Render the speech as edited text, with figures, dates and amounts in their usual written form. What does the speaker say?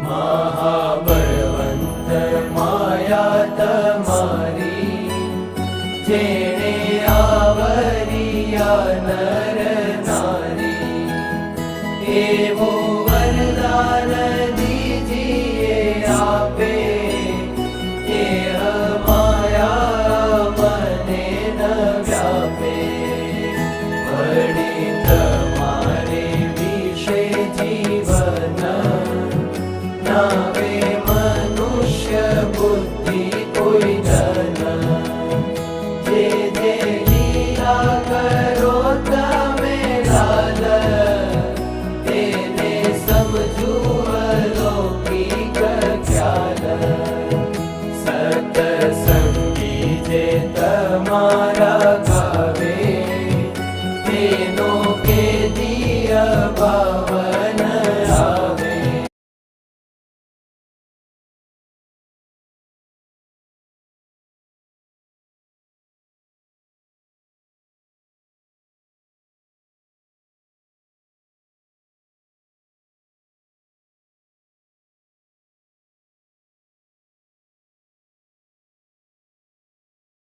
મહાબળવંત માયા તમારી, જેણે આવરિયા નર નારી, એવું વરદાન દીજીએ આપે, એ માયા મને ન વ્યાપે. વળી તમારે વિશે જીવન ના